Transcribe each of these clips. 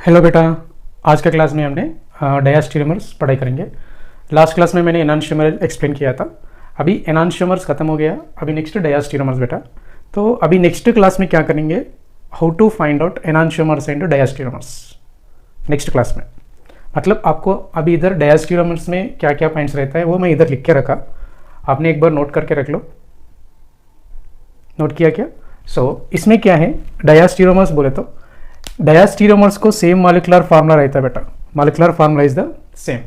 Hello बेटा, आज के क्लास में हमने डायस्टीरियोमर्स पढ़ाई करेंगे। लास्ट क्लास में मैंने एनान्शियोमर एक्सप्लेन किया था। अभी एनान्शियोमर्स खत्म हो गया, अभी नेक्स्ट डायस्टीरियोमर्स बेटा। तो अभी नेक्स्ट क्लास में क्या करेंगे, how to find out enantiomers and diastereomers next class में। मतलब आपको अभी इधर डायस्टीरियोमर्स में क्या क्या पॉइंट्स रहता है वो मैं इधर लिख के रखा, आपने एक बार नोट करके रख लो। नोट किया क्या? इसमें क्या है, डायस्टीरियोमर्स बोले तो डायस्टीरियोमर्स को सेम मॉलिक्यूलर फार्मूला रहता है बेटा। Molecular formula is the same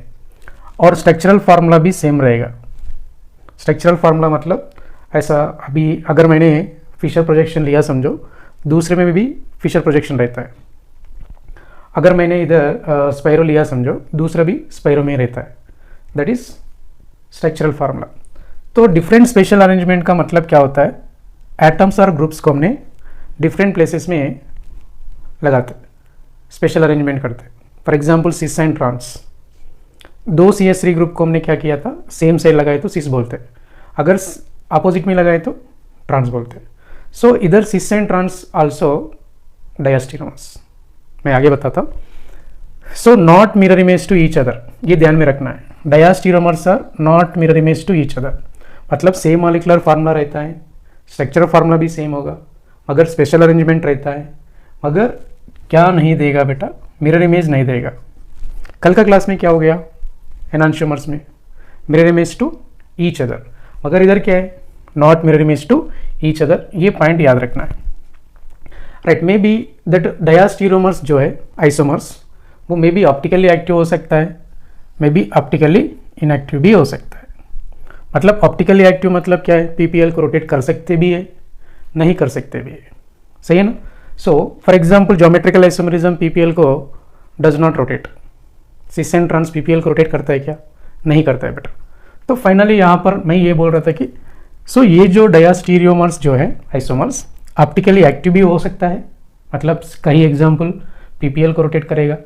और स्ट्रक्चरल फार्मूला भी सेम रहेगा। स्ट्रक्चरल फार्मूला मतलब ऐसा, अभी अगर मैंने फिशर प्रोजेक्शन लिया समझो, दूसरे में भी फिशर प्रोजेक्शन रहता है। अगर मैंने इधर स्पाइरो लिया समझो, दूसरा भी स्पाइरो में रहता है। That is structural formula. तो डिफरेंट स्पेशल अरेंजमेंट का मतलब क्या होता है, एटम्स और ग्रुप्स को हमने डिफरेंट प्लेसेस में लगाते, स्पेशल अरेंजमेंट करते। For example cis and trans, दो CH3 ग्रुप को हमने क्या किया था, सेम साइड लगाए तो सिस बोलते, अगर अपोजिट में लगाए तो ट्रांस बोलते। सो इधर cis and trans also diastereomers, मैं आगे बताता हूँ। So not mirror image to each other, ये ध्यान में रखना है। Diastereomers are not mirror image to each other, मतलब सेम मॉलिक्यूलर फार्मूला रहता है, स्ट्रक्चरल फार्मूला भी सेम होगा, मगर स्पेशल अरेंजमेंट रहता है, मगर क्या नहीं देगा बेटा, मिरर इमेज नहीं देगा। कल का क्लास में क्या हो गया, एनान्शियोमर्स में mirror image to each other, मगर इधर क्या है, not mirror image to each other. ये पॉइंट याद रखना है, right. May be that diastereomers जो है आइसोमर्स, वो मे बी ऑप्टिकली एक्टिव हो सकता है, मे बी ऑप्टिकली इनएक्टिव भी हो सकता है। मतलब ऑप्टिकली एक्टिव मतलब क्या है, PPL को रोटेट कर सकते भी है, नहीं कर सकते भी है, सही है ना। So for example geometrical isomerism PPL को does not rotate, cis and trans PPL को रोटेट करता है क्या, नहीं करता है बेटा। तो फाइनली यहाँ पर मैं ये बोल रहा था कि ये जो डायस्टीरियोमर्स जो है आइसोमर्स, ऑप्टिकली एक्टिव भी हो सकता है, मतलब कई एग्जाम्पल PPL को रोटेट करेगा,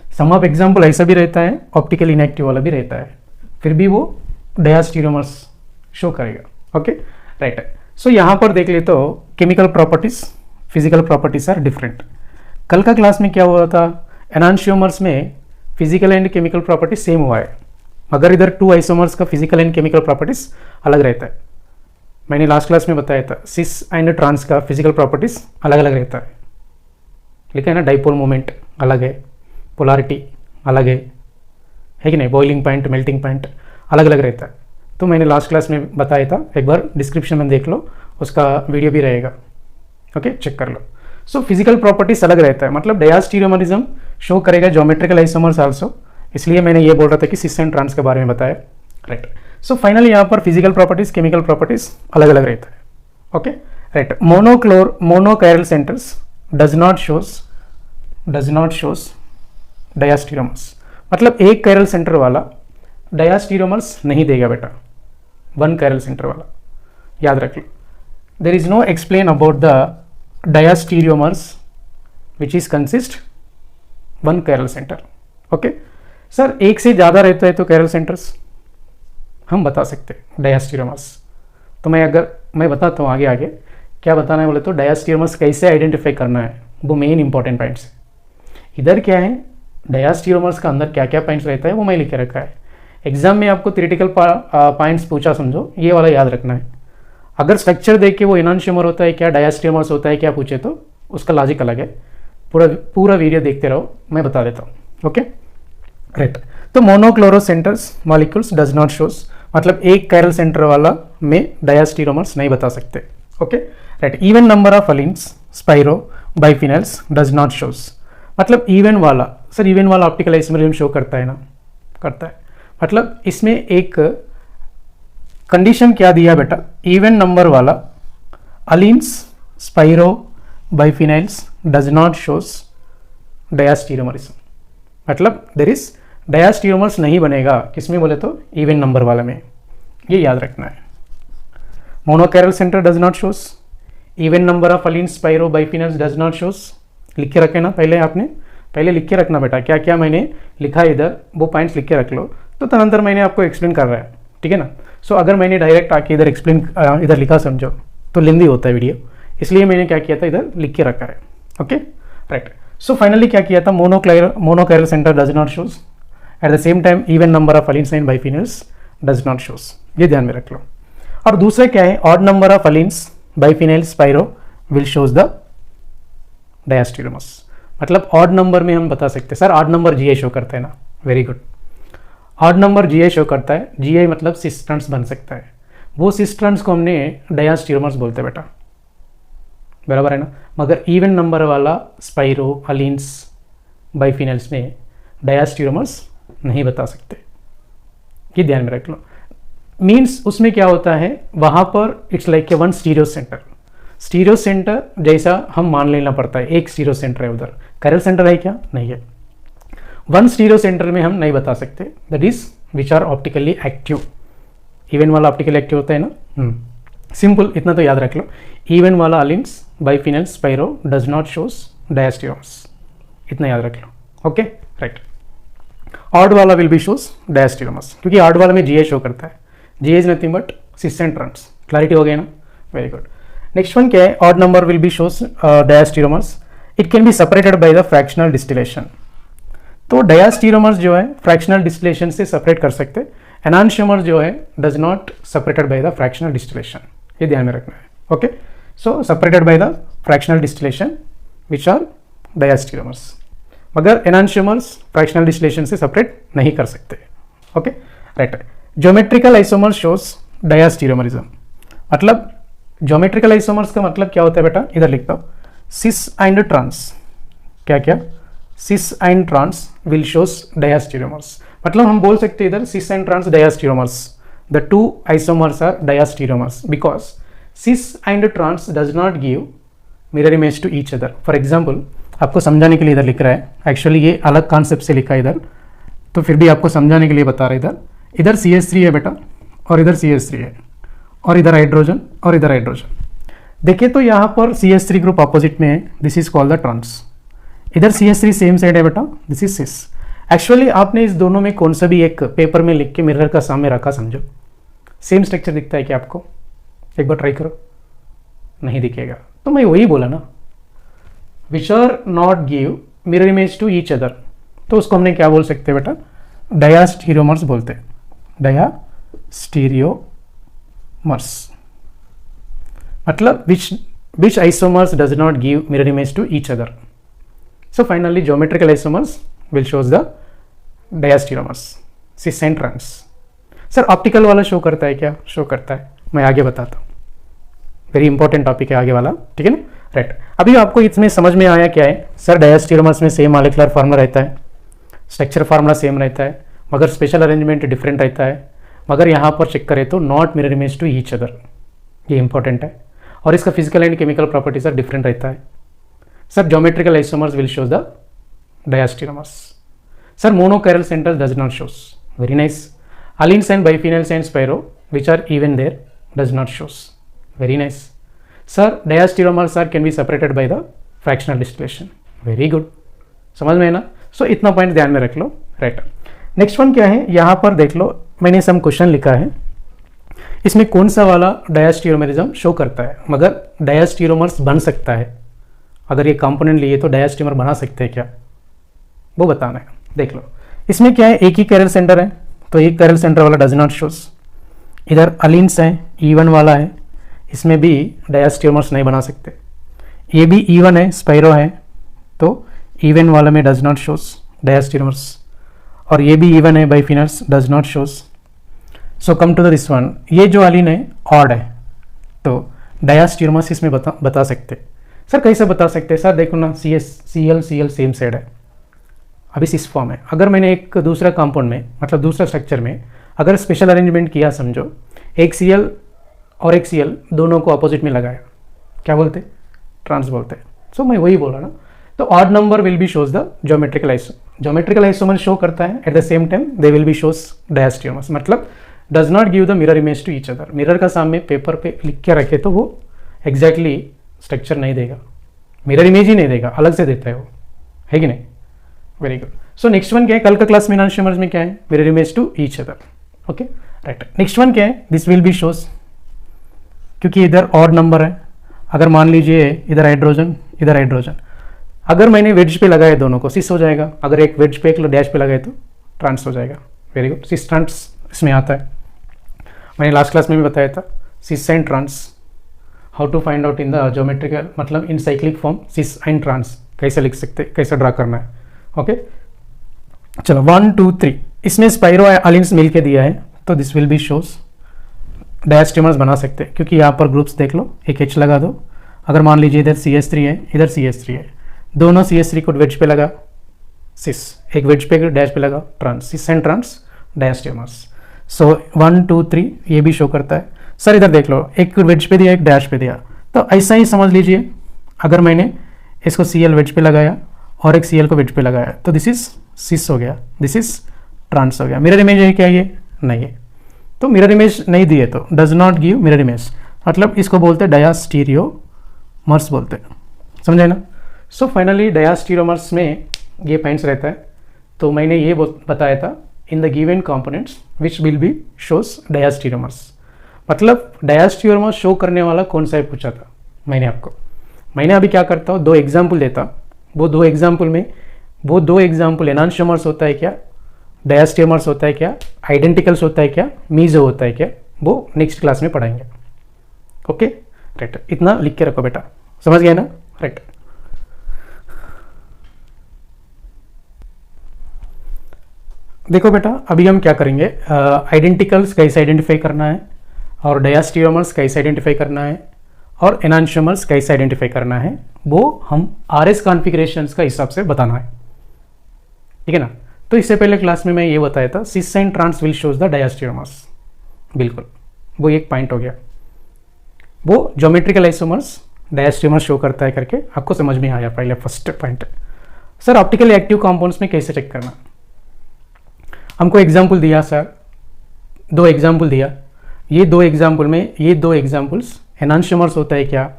सम ऑफ एग्जाम्पल ऐसा भी रहता है, ऑप्टिकली इनएक्टिव वाला भी रहता है, फिर भी वो डायस्टीरियोमर्स शो करेगा। Okay, right. सो यहाँ पर देख ले तो chemical properties, physical properties are different. कल का क्लास में क्या हुआ था, एनान्शियोमर्स में physical and chemical properties same हुआ है, मगर इधर टू आइसोमर्स का फिजिकल एंड केमिकल प्रॉपर्टीज अलग रहता है। मैंने लास्ट क्लास में बताया था, सिस एंड ट्रांस का फिजिकल प्रॉपर्टीज अलग अलग रहता है, लिखा है ना, डाइपोल मोमेंट अलग है, पोलारिटी अलग है कि नहीं, बॉइलिंग पॉइंट, मेल्टिंग पॉइंट अलग अलग रहता है। तो मैंने लास्ट क्लास में बताया था, एक बार डिस्क्रिप्शन में देख लो, उसका वीडियो भी रहेगा, ओके, चेक कर लो। सो फिजिकल प्रॉपर्टीज अलग रहता है, मतलब डायस्टीरियोमरिज्म शो करेगा ज्योमेट्रिकल आइसोमर्स आल्सो, इसलिए मैंने ये बोल रहा था कि सिस एंड ट्रांस के बारे में बताया, राइट। सो फाइनली यहाँ पर फिजिकल प्रॉपर्टीज, केमिकल प्रॉपर्टीज अलग अलग रहता है, okay, right. Monochiral centres does not shows diastereomers, मतलब एक कायरल सेंटर वाला डायस्टीरियोमर्स नहीं देगा बेटा, वन कायरल सेंटर वाला, याद रख लो। There is no explain about the diastereomers which is consist one chiral center. Okay, sir एक से ज़्यादा रहता है तो chiral centers हम बता सकते हैं डायस्टीरियोमर्स। तो मैं बताता हूँ आगे आगे क्या बताना है बोले तो, डायस्टीरियोमर्स कैसे आइडेंटिफाई करना है, वो मेन इंपॉर्टेंट पॉइंट्स है। इधर क्या है, डायस्टीरियोमर्स का अंदर क्या क्या पॉइंट्स रहता है वो मैं लिख के रखा है। एग्जाम में आपको थ्योरेटिकल पॉइंट्स पूछा समझो, ये वाला याद रखना है। अगर स्ट्रक्चर देख के वो एनान्शियोमर होता है क्या, डायस्टीरियोमर्स होता है क्या पूछे तो उसका लॉजिक अलग है। पूरा वीडियो देखते रहो, मैं बता देता हूँ, ओके, राइट। तो monochloro centres molecules does not shows, मतलब एक कायरल सेंटर वाला में डायस्टीरियोमर्स नहीं बता सकते, okay, right. Even number of allenes, spiro, biphenyls does not shows, मतलब इवन वाला, सर इवन वाला ऑप्टिकल आइसोमरिज्म शो करता है ना, करता है, मतलब इसमें एक कंडीशन क्या दिया बेटा, इवन नंबर वाला allenes, spiro, biphenyls does not shows diastereomerism, मतलब देयर इज डायस्टीरियोमर्स नहीं बनेगा किसमें बोले तो इवन नंबर वाला में, ये याद रखना है। Monochiral centre does not shows, even number of allenes, spiro, biphenyls does not shows, लिख के रखे ना, पहले लिख के रखना बेटा, क्या क्या मैंने लिखा इधर वो पॉइंट्स लिख के रख लो, तो तदनंतर मैंने आपको एक्सप्लेन कर रहा है, ठीक है ना। सो अगर मैंने डायरेक्ट आके इधर इधर लिखा समझो तो लेंदी होता है वीडियो, इसलिए मैंने क्या किया था, इधर लिख के रखा है, ओके, राइट। सो फाइनली क्या किया था, monochiral centre does not shows, at the same time even number of allenes and biphenyls does not shows, ये ध्यान में रख लो। और दूसरा क्या है, odd number of allenes biphenyl spiro will shows the diastereomers. मतलब ऑड नंबर में हम बता सकते हैं, sir odd number GI show करता है ना, very good, odd number GI show करता है, जीआई मतलब सिस्टर्न्स बन सकता है, वो सिस्टर्न्स को हमने डायस्टीरोमर्स बोलते हैं बेटा, बराबर है ना। मगर इवन नंबर वाला स्पाइरो अलीन्स बाइफिनाइल्स में डायस्टीरोमर्स नहीं बता सकते, ये ध्यान में रख लो। मीन्स उसमें क्या होता है, वहां पर it's like a one stereo centre, stereo centre जैसा हम मान लेना पड़ता है, एक स्टीरियो सेंटर है उधर, कायरल सेंटर है क्या, नहीं है। वन स्टीरियो सेंटर में हम नहीं बता सकते, that is which are optically active. Even वाला ऑप्टिकली एक्टिव होता है ना, सिंपल इतना तो याद रख लो, इवन वाला allenes biphenyl spiro does not shows diastereomers, इतना याद रख लो, ओके राइट। ऑड वाला विल बी शोज डायस्टीरोमर्स, क्योंकि ऑड वाला में जीए शो करता है, GA is nothing but cis and trans, clarity हो गया ना, वेरी गुड। नेक्स्ट वन क्या है, odd number will be shows diastereomers, it can be separated by the fractional distillation. तो डायस्टीरोमर्स जो है फ्रैक्शनल डिस्टिलेशन से सेपरेट कर सकते हैं, एनांशियोमर्स जो है does not separated by the fractional distillation, ये ध्यान में रखना है, okay. So separated by the fractional distillation which are diastereomers, मगर एनांशियोमर्स फ्रैक्शनल डिस्टिलेशन से सेपरेट नहीं कर सकते, okay right. Geometrical isomers shows diastereomerism, मतलब ज्योमेट्रिकल आइसोमर्स का मतलब क्या होता है बेटा, इधर लिखता हूं, सिस एंड ट्रांस, क्या क्या, cis and trans will shows diastereomers, मतलब हम बोल सकते हैं इधर cis and trans diastereomers, the two isomers are diastereomers because cis and trans does not give mirror image to each other. For example आपको समझाने के लिए इधर लिख रहा है, एक्चुअली ये अलग कॉन्सेप्ट से लिखा है इधर, तो फिर भी आपको समझाने के लिए बता रहा है। इधर CH3 है बेटा, और इधर CH3 है, और इधर हाइड्रोजन, और इधर हाइड्रोजन। देखिए तो यहाँ पर CH3 ग्रुप अपोजिट में है, this is called the trans. इधर CH3 सेम साइड है बेटा, दिस इज सिस। एक्चुअली आपने इस दोनों में कौन सा भी एक पेपर में लिख के मिरर का सामने रखा, समझो सेम स्ट्रक्चर दिखता है क्या आपको, एक बार ट्राई करो, नहीं दिखेगा। तो मैं वही बोला ना, which are not give mirror image to each other, तो उसको हमने क्या बोल सकते हैं बेटा, डायस्टीरोमर्स बोलते हैं, डायस्टीरियोमर्स, मतलब which isomers does not give mirror image to each other. So finally geometrical isomers will shows the diastereomers, cis and trans. Sir optical वाला शो करता है क्या, शो करता है, मैं आगे बताता हूँ, वेरी इंपॉर्टेंट टॉपिक है आगे वाला, ठीक है ना राइट। अभी आपको इसमें समझ में आया क्या है, सर डायस्टीरोमर्स में सेम मॉलिक्यूलर फार्मूला रहता है, स्ट्रक्चर फार्मूला सेम रहता है, मगर स्पेशल अरेंजमेंट डिफरेंट रहता है, मगर यहाँ पर चेक करें तो not mirror image to each other, ये इंपॉर्टेंट है, और इसका physical and chemical properties are different रहता है। Sir geometrical isomers will shows the diastereomers. Sir monochiral centres does not shows, very nice. Allenes and biphenyls and spiro which are even there does not shows, very nice. Sir diastereomers are can be separated by the fractional distillation, very good, समझ में है ना। सो इतना point ध्यान में रख लो, right. Next one क्या है, यहाँ पर देख लो मैंने सम क्वेश्चन लिखा है, इसमें कौन सा वाला डायस्टीरोमरिज्म शो करता है, मगर डायस्टीरोमर्स बन सकता है, अगर ये कंपोनेंट लिए तो डायस्टीरोमर बना सकते हैं क्या, वो बताना है। देख लो इसमें क्या है, एक ही कैरल सेंटर है, तो एक कैरल सेंटर वाला डज नॉट शोज। इधर अलीन्स है, E1 वाला है, इसमें भी डायस्टीरोमर्स नहीं बना सकते। ये भी E1 है, स्पाइरो है, तो E1 वाला में डज नॉट शोज डायस्टीरोमर्स, और ये भी E1 है, biphenyls does not shows. So come to the this one, ये जो अलीन है ऑड है, तो डायस्टीरोमर्स इसमें बता सकते। सर कैसे बता सकते हैं, सर देखो ना Cl सेम साइड है, अभी सिस फॉर्म है। अगर मैंने एक दूसरा कंपाउंड में, मतलब दूसरा स्ट्रक्चर में अगर स्पेशल अरेंजमेंट किया, समझो एक Cl और एक Cl दोनों को अपोजिट में लगाया, क्या बोलते, ट्रांस बोलते हैं। सो मैं वही बोला ना, तो odd number will be shows the geometrical isomer show करता है, at the same time they will be shows diastereomers, मतलब does not give the mirror image to each other. Mirror का सामने पेपर पे लिख के रखे तो वो एग्जैक्टली स्ट्रक्चर नहीं देगा, मिरर इमेज ही नहीं देगा, अलग से देता है वो, है कि नहीं, very good. So next one क्या है, कल का क्लास में एनांशियोमर्स में क्या है, mirror image to each other, okay right. Next one क्या है, दिस विल बी शोज, क्योंकि इधर ऑड नंबर है, अगर मान लीजिए इधर हाइड्रोजन इधर हाइड्रोजन, अगर मैंने वेज पे लगाया दोनों को सिस हो जाएगा, अगर एक वेज पे एक डैश पे लगाए तो ट्रांस हो जाएगा। वेरी गुड, सिस ट्रांस इसमें आता है। मैंने लास्ट क्लास में भी बताया था cis and trans, how to find out in the geometrical मतलब in cyclic form cis and trans कैसे लिख सकते, कैसे ड्रा करना है। ओके चलो 1 2 3 इसमें स्पाइरो एलिन्स मिल के दिया है, तो दिस विल बी शोज डायस्टेमर्स बना सकते हैं, क्योंकि यहाँ पर ग्रुप्स देख लो, एक एच लगा दो। अगर मान लीजिए इधर CH3 है, इधर CH3 है, दोनों CH3 को वेज पे लगा सिस, एक वेज पे डैश पे लगा trans, cis and trans diastereomers. So 1 2 3 ये भी शो करता है। सर इधर देख लो, एक वेज पे दिया एक डैश पे दिया, तो ऐसा ही समझ लीजिए अगर मैंने इसको Cl वेज पे लगाया और एक Cl को वेज पे लगाया तो दिस इज सिस हो गया, दिस इज ट्रांस हो गया। मिरर इमेज है क्या, ये नहीं है, तो मिरर इमेज नहीं दिए तो does not give mirror image, मतलब इसको बोलते हैं डायास्टीरियोमर्स बोलते हैं, समझे ना। सो फाइनली डायास्टीरियोमर्स में ये पॉइंट्स रहता है। तो मैंने ये बताया था in the given components which will be shows diastereomers, मतलब डायास्टीरियोमर्स शो करने वाला कौन सा है पूछा था मैंने आपको। मैंने अभी क्या करता हूँ, 2 एग्जाम्पल देता, वो 2 एग्जाम्पल में वो 2 एग्जाम्पल एनान्शियोमर्स होता है क्या, डायस्टेमर्स होता है क्या, आइडेंटिकल्स होता है क्या, मीजो होता है क्या, वो नेक्स्ट क्लास में पढ़ाएंगे। ओके राइट, इतना लिख के रखो बेटा, समझ गए ना। राइट देखो बेटा अभी हम क्या करेंगे, आइडेंटिकल्स कैसे आइडेंटिफाई करना है और डायस्टेमर्स कैसे आइडेंटिफाई करना है और एनान्शियोमर्स कैसे आइडेंटिफाई करना है, वो हम RS कॉन्फ़िगरेशंस का हिसाब से बताना है, ठीक है ना। तो इससे पहले क्लास में मैं ये बताया था cis and trans will shows the diastereomers, बिल्कुल वो एक पॉइंट हो गया, वो ज्योमेट्रिकल आइसोमर्स डायस्टेमर्स शो करता है करके आपको समझ में आया पहले first point. Sir optically active compounds में कैसे चेक करना, हमको एग्जाम्पल दिया सर, 2 एग्जाम्पल दिया, ये 2 एग्जाम्पल में ये 2 एग्जाम्पल्स एनान्शियोमर्स होता है क्या,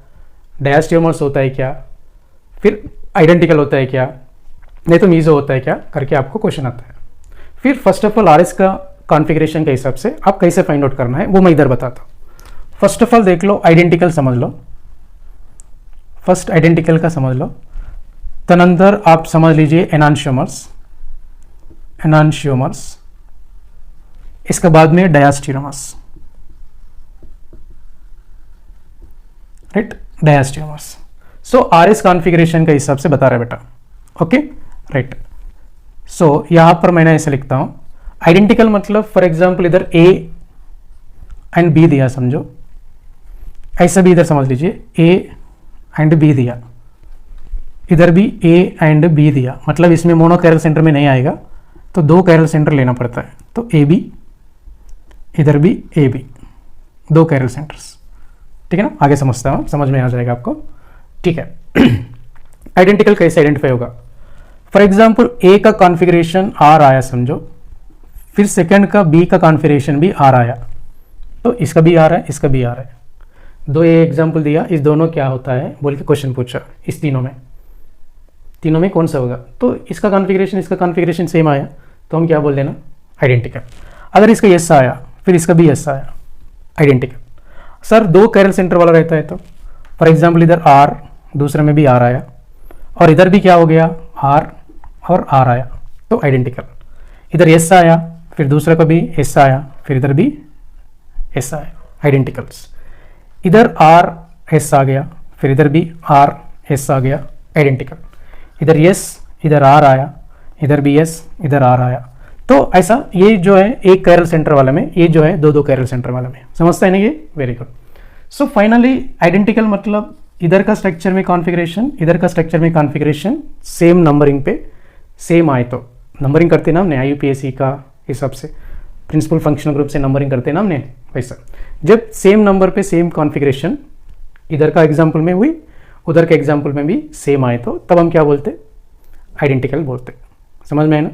डायस्टेमर्स होता है क्या, फिर आइडेंटिकल होता है क्या, नहीं तो मीजो होता है क्या करके आपको क्वेश्चन आता है। फिर फर्स्ट ऑफ ऑल RS का कॉन्फ़िगरेशन के हिसाब से आप कैसे फाइंड आउट करना है वो मैं इधर बताता हूँ। फर्स्ट ऑफ ऑल देख लो, आइडेंटिकल समझ लो, फर्स्ट आइडेंटिकल का समझ लो, तदनंतर आप समझ लीजिए एनान्शियोमर्स, एनान्शियोमर्स, इसके बाद में डायस्टेमर्स, राइट डायस्टेमर्स। सो RS कॉन्फ़िगरेशन के हिसाब से बता रहा है बेटा, ओके राइट। सो यहाँ पर मैंने ऐसे लिखता हूँ, आइडेंटिकल मतलब फॉर एग्जांपल इधर A एंड B दिया, समझो ऐसा भी इधर समझ लीजिए A एंड B दिया, इधर भी A एंड B दिया, मतलब इसमें मोनो कैरल सेंटर में नहीं आएगा तो 2 कैरल सेंटर लेना पड़ता है, तो AB इधर भी AB, 2 कैरल सेंटर्स, ठीक है ना। आगे समझता हूँ, समझ में आ जाएगा आपको, ठीक है। आइडेंटिकल कैसे आइडेंटिफाई होगा, फॉर एग्जांपल A का कॉन्फ़िगरेशन R आया समझो, फिर सेकंड का B का कॉन्फ़िगरेशन भी R आया, तो इसका भी R है, इसका भी R है। 2 एग्जांपल दिया, इस दोनों क्या होता है बोल के क्वेश्चन पूछा, इस तीनों में कौन सा होगा, तो इसका कॉन्फ़िगरेशन इसका कॉन्फ़िगरेशन सेम आया तो हम क्या बोल देना आइडेंटिकल। अगर इसका S आया फिर इसका भी S आया, आइडेंटिकल। सर 2 कैरल सेंटर वाला रहता है तो फॉर एग्जांपल इधर R, दूसरे में भी R आया और इधर भी क्या हो गया R और R आया, तो आइडेंटिकल। इधर S आया फिर दूसरे का भी S आया फिर इधर भी S आया, आइडेंटिकल्स। इधर R S आ गया फिर इधर भी R S आ गया, आइडेंटिकल। इधर S इधर R आया, इधर भी S इधर R आया, तो ऐसा ये जो है एक कैरल सेंटर वाला में, ये जो है 2 कैरल सेंटर वाला में, समझता है ना ये, very good. So finally identical मतलब इधर का स्ट्रक्चर में कॉन्फ़िगरेशन, इधर का स्ट्रक्चर में कॉन्फ़िगरेशन सेम नंबरिंग पे सेम आए तो नंबरिंग करते ना हमने IUPAC का हिसाब से, प्रिंसिपल फंक्शनल ग्रुप से नंबरिंग करते ना हमने, वैसा जब सेम नंबर पे सेम कॉन्फ़िगरेशन इधर का एग्जाम्पल में हुई उधर के एग्जाम्पल में भी सेम आए तो तब हम क्या बोलते, आइडेंटिकल बोलते, समझ में है ना,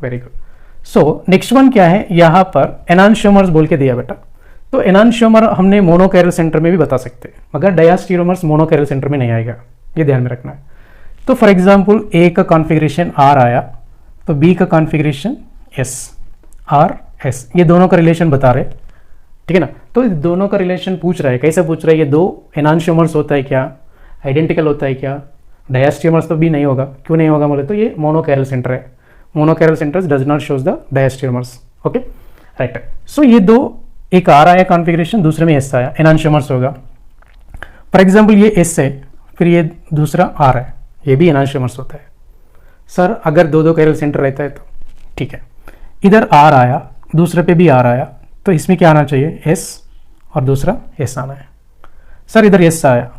very good. So next one क्या है, यहाँ पर एनान्शियोमर्स बोल के दिया बेटा, तो एनान्शियोमर हमने मोनो कैरल सेंटर में भी बता सकते हैं, मगर डायस्टेमर्स मोनो कैरल सेंटर में नहीं आएगा, ये ध्यान में रखना है। तो फॉर एग्जांपल A का कॉन्फ़िगरेशन R आया तो B का कॉन्फ़िगरेशन S, R S, ये दोनों का रिलेशन बता रहे, ठीक है ना। तो इस दोनों का रिलेशन पूछ रहा है, कैसे पूछ रहा है, ये 2 एनान्शियोमर्स होता है क्या, आइडेंटिकल होता है क्या, डायस्टीरियमर्स तो बी नहीं होगा, क्यों नहीं होगा बोले तो ये मोनोकैरल सेंटर है, monochiral centres does not shows the diastereomers. Okay right. So ये दो, एक आर आया कॉन्फ़िगरेशन, दूसरे में एस आया, एनांशियोमर्स होगा। फॉर एग्जाम्पल ये एस है, फिर ये दूसरा आर है, ये भी एनांशियोमर्स होता है। सर अगर दो दो कैरल सेंटर रहता है तो ठीक है, इधर आर आया, दूसरे पे भी आर आया, तो इसमें क्या आना चाहिए, एस, और दूसरा एस आना है। सर इधर एस आया,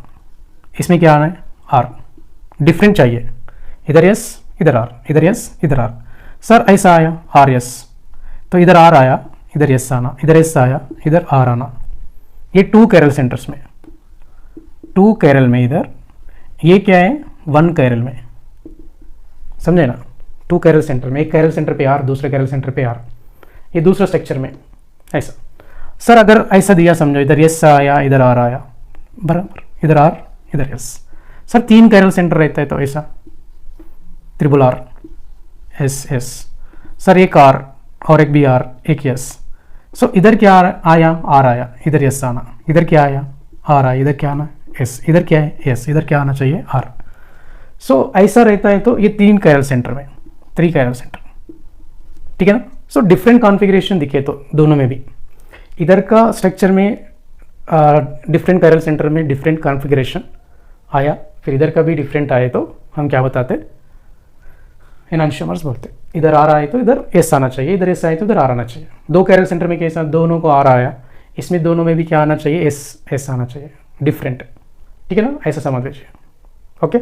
इसमें क्या आना है, आर, डिफरेंट चाहिए, इधर एस इधर आर, इधर एस इधर आर। सर ऐसा आया आर एस, तो इधर आर आया, इधर एस आना, इधर एस आया, इधर आर आना। ये टू कैरल सेंटर्स में, टू कैरल में इधर, ये क्या है, वन कैरल में, समझे ना, टू कैरल सेंटर में, एक कैरल सेंटर पे आर, दूसरे कैरल सेंटर पे आर, ये दूसरा स्ट्रक्चर में ऐसा। सर अगर ऐसा दिया समझो, इधर एस आया, इधर आर आया, बराबर, इधर आर इधर एस। सर तीन कैरल सेंटर रहता है तो ऐसा, triple R, S S. Sir एक आर और एक बी आर, एक एस। सो इधर क्या आया, आर आया, इधर एस आना, इधर क्या आया, आर आया, इधर क्या आना, एस, इधर क्या है, एस, इधर क्या आना चाहिए, आर। सो ऐसा रहता है तो ये तीन कैरल सेंटर में, थ्री कैरल सेंटर, ठीक है ना। सो डिफरेंट कॉन्फ़िगरेशन दिखे तो दोनों में भी, इधर का स्ट्रक्चर में डिफरेंट कैरल सेंटर में डिफरेंट कॉन्फ़िगरेशन आया, फिर इधर का भी डिफरेंट आए तो हम क्या बताते, एनांशियोमर्स बोलते। इधर आर आए तो इधर एस आना चाहिए, इधर एस आए तो इधर आर आना चाहिए। दो कैरल सेंटर में कैसा, दोनों को आर आया, इसमें दोनों में भी क्या आना चाहिए, एस एस आना चाहिए, डिफरेंट, ठीक है ना, ऐसा समझ लीजिए। ओके,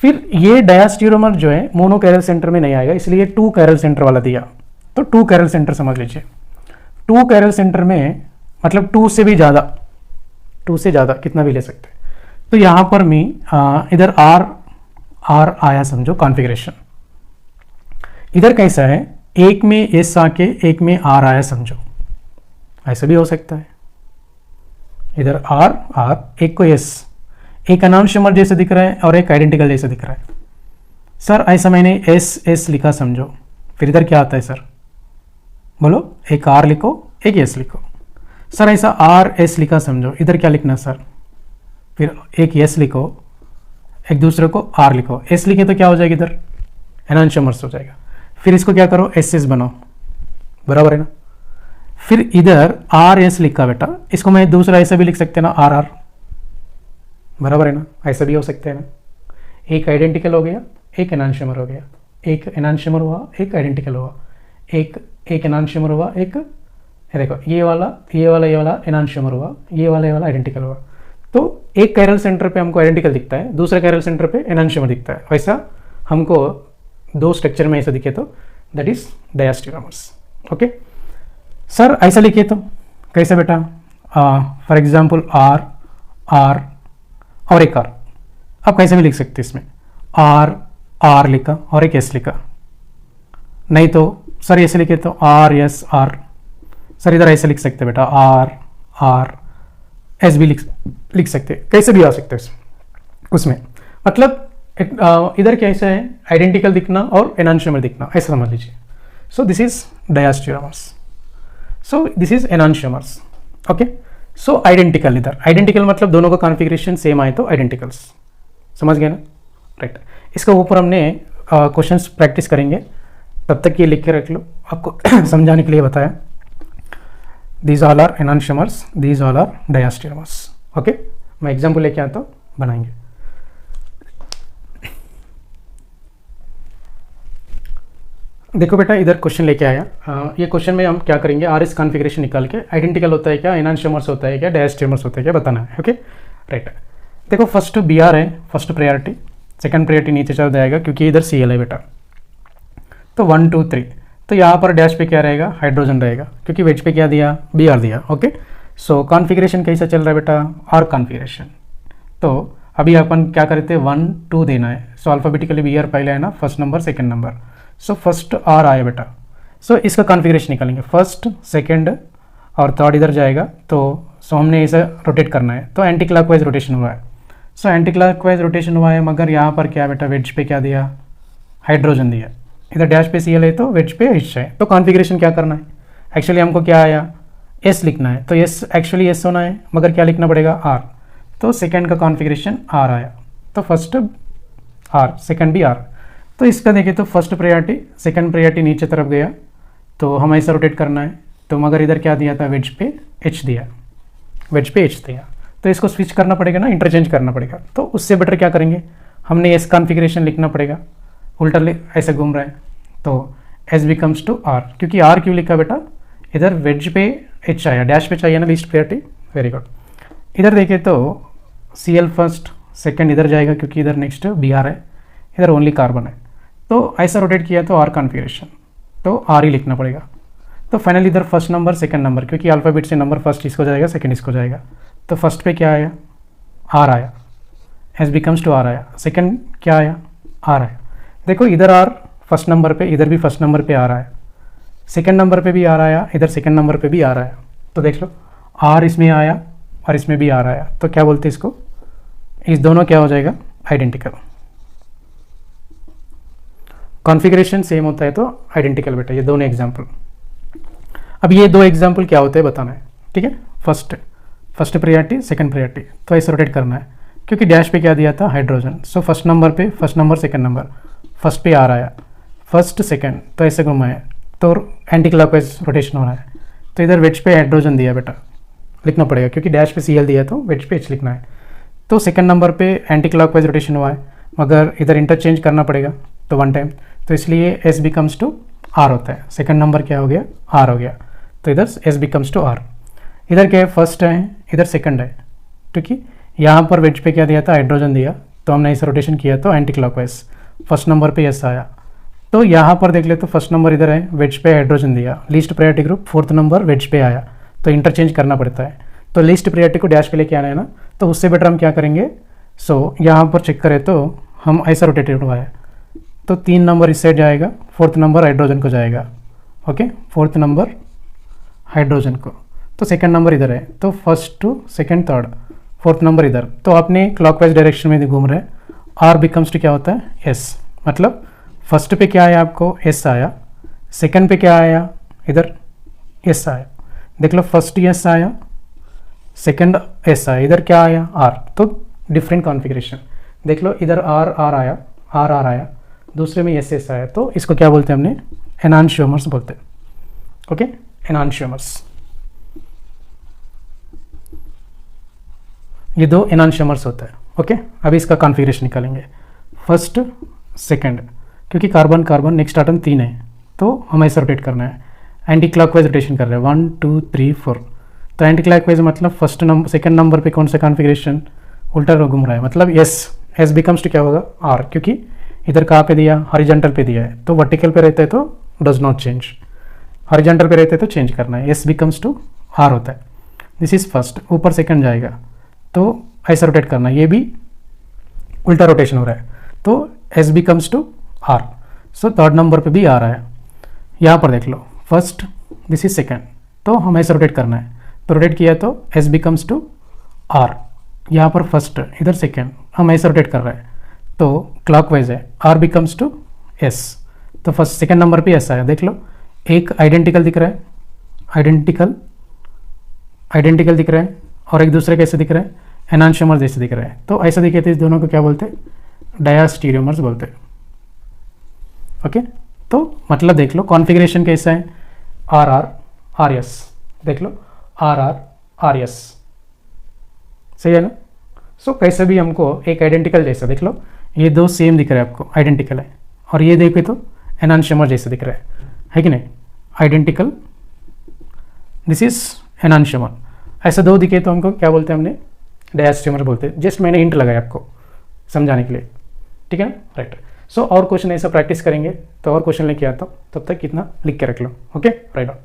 फिर ये डायस्टीरियोमर जो है मोनो कैरल सेंटर में नहीं आएगा, इसलिए टू कैरल सेंटर वाला दिया, तो टू कैरल सेंटर समझ लीजिए। टू कैरल सेंटर में मतलब टू से भी ज़्यादा, टू से ज़्यादा कितना भी ले सकते हैं। तो यहाँ पर मैं इधर आर आर आया समझो कॉन्फ़िगरेशन, इधर कैसा है, एक में एस आके एक में आर आया समझो, ऐसा भी हो सकता है। इधर आर आर, एक को एस, एक एनांशियोमर जैसे दिख रहा है और एक आइडेंटिकल जैसे दिख रहा है। सर ऐसा मैंने एस एस लिखा समझो, फिर इधर क्या आता है सर, बोलो, एक आर लिखो एक एस लिखो। सर ऐसा आर एस लिखा समझो, इधर क्या लिखना सर, फिर एक एस लिखो, एक दूसरे को आर लिखो। एस लिखे तो क्या हो जाएगा, इधर एनांशियोमर्स हो जाएगा। फिर इसको क्या करो, एस एस बनाओ, बराबर है ना। फिर इधर आर एस लिखा बेटा, इसको मैं दूसरा ऐसा भी लिख सकते हैं ना, आर आर, बराबर है ना, ऐसा भी हो सकता है ना। एक आइडेंटिकल हो गया, एक एनांशियोमर हो गया, एक एनांशियोमर हुआ, एक आइडेंटिकल हुआ, एक एनांशियोमर हुआ, एक देखो ये वाला एनांशियोमर हुआ, ये वाला आइडेंटिकल हुआ। तो एक कैरल सेंटर पे हमको आइडेंटिकल दिखता है, दूसरे कैरल सेंटर पे एनांशियोमर दिखता है, वैसा हमको दो स्ट्रक्चर में ऐसा दिखे तो that is diastereomers. Okay sir, ऐसा लिखिए तो कैसे बेटा, फॉर एग्जांपल आर आर और एक आर, आप कैसे भी लिख सकते हैं इसमें, आर आर लिखा और एक एस लिखा। नहीं तो सर ऐसे लिखे तो आर एस आर, सर इधर ऐसे लिख सकते बेटा, आर आर एस भी लिख सकते, कैसे भी आ सकते हैं उसमें। मतलब इधर कैसा है, आइडेंटिकल दिखना और एनांशियोमर दिखना, ऐसा समझ लीजिए। So this is diastereomers, so this is enantiomers. Okay, so identical, इधर आइडेंटिकल मतलब दोनों का कॉन्फ़िगरेशन सेम आए तो आइडेंटिकल्स, समझ गए ना, राइट। इसके ऊपर हमने क्वेश्चंस प्रैक्टिस करेंगे, तब तक ये लिख के रख लो, आपको समझाने के लिए बताया। These all are enantiomers, these all are diastereomers. Okay, मैं एग्जाम्पल लेके आता हूँ, बनाएंगे। देखो बेटा, इधर क्वेश्चन लेके आया, ये क्वेश्चन में हम क्या करेंगे, आर एस कॉन्फ़िगरेशन निकाल के आइडेंटिकल होता है क्या, एनांशियोमर्स होता है क्या, डायस्टीरियोमर्स होता है क्या, बताना है। ओके राइट, देखो फर्स्ट बी आर है, फर्स्ट प्रायोरिटी, सेकंड प्रायोरिटी नीचे चल जाएगा क्योंकि इधर सी एल है बेटा। तो 1 2 3, तो यहाँ पर डैश पे क्या रहेगा, हाइड्रोजन रहेगा, क्योंकि वेज पे क्या दिया, बी आर दिया। ओके, सो कॉन्फ़िगरेशन कैसा चल रहा है बेटा, आर कॉन्फ़िगरेशन। तो अभी अपन क्या करते हैं, 1 2 देना है, सो अल्फ़ाबेटिकली बी आर पहले है ना, first number second number, so first R आया बेटा। सो इसका कॉन्फ़िगरेशन निकालेंगे, फर्स्ट सेकंड और थर्ड इधर जाएगा, तो सो हमने इसे रोटेट करना है, तो एंटी क्लॉकवाइज रोटेशन हुआ है। सो एंटी क्लॉकवाइज रोटेशन हुआ है, मगर यहाँ पर क्या बेटा, वेज पे क्या दिया, हाइड्रोजन दिया, इधर डैश पे सी एल है तो वेज पे एच है। तो कॉन्फ़िगरेशन क्या करना है, एक्चुअली हमको क्या आया, एस लिखना है, तो एस एक्चुअली एस होना है, मगर क्या लिखना पड़ेगा, आर। तो सेकेंड का कॉन्फ़िगरेशन आर आया, तो फर्स्ट आर, सेकंड भी आर। तो इसका देखिए तो फर्स्ट प्रायोरिटी सेकंड प्रायोरिटी नीचे तरफ गया, तो हमें ऐसा रोटेट करना है, तो मगर इधर क्या दिया था, वेज पे एच दिया, वेज पे एच दिया, तो इसको स्विच करना पड़ेगा ना, इंटरचेंज करना पड़ेगा। तो उससे बेटर क्या करेंगे, हमने एस कॉन्फ़िगरेशन लिखना पड़ेगा, उल्टा ऐसे घूम रहा है, तो एस बिकम्स टू आर, क्योंकि आर क्यों लिखा बेटा, इधर वेज पे एच आया, डैश पे चाहिए ना लीस्ट प्रायोरिटी, वेरी गुड। इधर देखें तो सी एल फर्स्ट, सेकेंड इधर जाएगा क्योंकि इधर नेक्स्ट बी आर है, इधर ओनली कार्बन है, तो ऐसा रोटेट किया तो आर कॉन्फ़िगरेशन, तो आर ही लिखना पड़ेगा। तो फाइनली इधर फर्स्ट नंबर सेकंड नंबर, क्योंकि अल्फ़ाबेट से नंबर फर्स्ट इसको जाएगा, सेकंड इसको जाएगा, तो फर्स्ट पे क्या आया, आर आया, एस बिकम्स टू आर आया, सेकंड क्या आया, आर आया। देखो इधर आर फर्स्ट नंबर पे, इधर भी फर्स्ट नंबर पे आर आया, सेकंड नंबर पे भी आर आया, इधर सेकंड नंबर पे भी आर आया, तो देख लो आर इसमें आया और इसमें भी आर आया, तो क्या बोलते हैं इसको, इस दोनों क्या हो जाएगा, आइडेंटिकल। कॉन्फ़िगरेशन सेम होता है तो आइडेंटिकल बेटा, ये दोनों एग्जाम्पल। अब ये दो एग्जाम्पल क्या होते हैं बताना है, ठीक है। फर्स्ट प्रायोरिटी सेकंड प्रायोरिटी, तो ऐसे रोटेट करना है, क्योंकि डैश पे क्या दिया था, हाइड्रोजन, सो फर्स्ट नंबर पे first number second number, first पे आ रहा है, फर्स्ट सेकंड, तो ऐसे घुमाए तो एंटी क्लॉकवाइज रोटेशन हो रहा है, तो इधर वेज पे हाइड्रोजन दिया बेटा, लिखना पड़ेगा, क्योंकि डैश पे सी एल दिया तो वेज पे एच लिखना है। तो सेकंड नंबर पे एंटी क्लॉकवाइज रोटेशन हुआ है, मगर इधर इंटरचेंज करना पड़ेगा तो वन टाइम, तो इसलिए एस बिकम्स टू आर होता है, सेकंड नंबर क्या हो गया, आर हो गया, तो इधर एस बिकम्स टू आर। इधर क्या है, फर्स्ट है, इधर सेकंड है, क्योंकि यहाँ पर वेज पे क्या दिया था, हाइड्रोजन दिया, तो हमने ऐसा रोटेशन किया तो एंटी क्लॉकवाइज, फर्स्ट नंबर पे एस आया। तो यहाँ पर देख ले तो फर्स्ट नंबर इधर है, वेज पे हाइड्रोजन दिया, least priority group, fourth number wedge पे आया, तो इंटरचेंज करना पड़ता है, तो लीस्ट प्रायोरिटी को डैश पे लेके आना है ना, तो उससे बेटर हम क्या करेंगे, सो यहाँ पर चेक करें तो हम ऐसा रोटेटेड हुआ है, तो 3 नंबर इस साइड जाएगा, फोर्थ नंबर हाइड्रोजन को जाएगा, ओके, फोर्थ नंबर हाइड्रोजन को, तो सेकंड नंबर इधर है, तो first to second third, fourth number इधर, तो आपने क्लॉकवाइज डायरेक्शन में घूम रहे हैं, आर बिकम्स टू क्या होता है, एस, मतलब फर्स्ट पे क्या आया आपको, एस आया, सेकंड पे क्या आया, इधर एस आया, देख लो फर्स्ट एस आया, सेकंड एस आया, इधर क्या आया, आर, तो डिफरेंट कॉन्फ़िगरेशन, देख लो इधर आर आया, आर आया, दूसरे में एस आया, तो इसको क्या बोलते हैं हमने, एनांशियोमर्स बोलते हैं, ओके, एनांशियोमर्स। ये दो एनांशियोमर्स होता है, ओके। अभी इसका कॉन्फ़िगरेशन निकालेंगे, फर्स्ट सेकंड, क्योंकि कार्बन कार्बन नेक्स्ट आटम 3 है, तो हमें ऐसा रोटेट करना है, एंटी क्लॉकवाइज रोटेशन कर रहे हैं, 1 2 3 4, तो एंटी क्लॉकवाइज मतलब फर्स्ट नंबर सेकंड नंबर पे कौन सा कॉन्फ़िगरेशन, उल्टा घूम रहा है, मतलब एस बिकम्स टू क्या होगा, आर, क्योंकि इधर कहाँ पे दिया, हॉरिजॉन्टल पे दिया है, तो वर्टिकल पे रहता है तो डज नॉट चेंज, हॉरिजॉन्टल पे रहता है तो चेंज करना है, एस बिकम्स टू आर होता है, दिस इज फर्स्ट, ऊपर सेकंड जाएगा, तो ऐसा रोटेट करना है, ये भी उल्टा रोटेशन हो रहा है, तो S becomes to R, so third number पे भी आ रहा है, यहाँ पर देख लो फर्स्ट, दिस इज सेकंड, तो हमें ऐसा रोटेट करना है, तो रोटेट किया तो एस बिकम्स टू आर, यहाँ पर फर्स्ट इधर सेकंड, हम ऐसा रोटेट कर रहे हैं, तो क्लॉकवाइज है, आर बिकम्स टू एस, तो फर्स्ट सेकंड नंबर पे एस आया, देख लो एक आइडेंटिकल दिख रहा है, आइडेंटिकल दिख रहा है, और एक दूसरे कैसे दिख रहा है, एनांशियोमर्स जैसे दिख रहा है, तो ऐसा दिखे तो इस दोनों को क्या बोलते हैं, डायास्टीरियोमर्स बोलते हैं, ओके। तो मतलब देख लो कॉन्फ़िगरेशन कैसा है, आर आर आर एस, देख लो आर आर आर एस, सही है ना। सो कैसे भी हमको एक आइडेंटिकल जैसा, देख लो ये दो सेम दिख रहा है आपको, आइडेंटिकल है, और ये देखे तो एनांशियोमर जैसे दिख रहा है कि नहीं, आइडेंटिकल, दिस इज एनांशियोमर, ऐसे दो दिखे तो हमको क्या बोलते हैं, हमने डायास्टीरियोमर बोलते हैं, जस्ट मैंने हिंट लगाया आपको समझाने के लिए, ठीक है ना, राइट। सो और क्वेश्चन ऐसा प्रैक्टिस करेंगे, तो और क्वेश्चन लेके आता हूँ, तब तक कितना लिख के रख लो, ओके, राइट ऑन।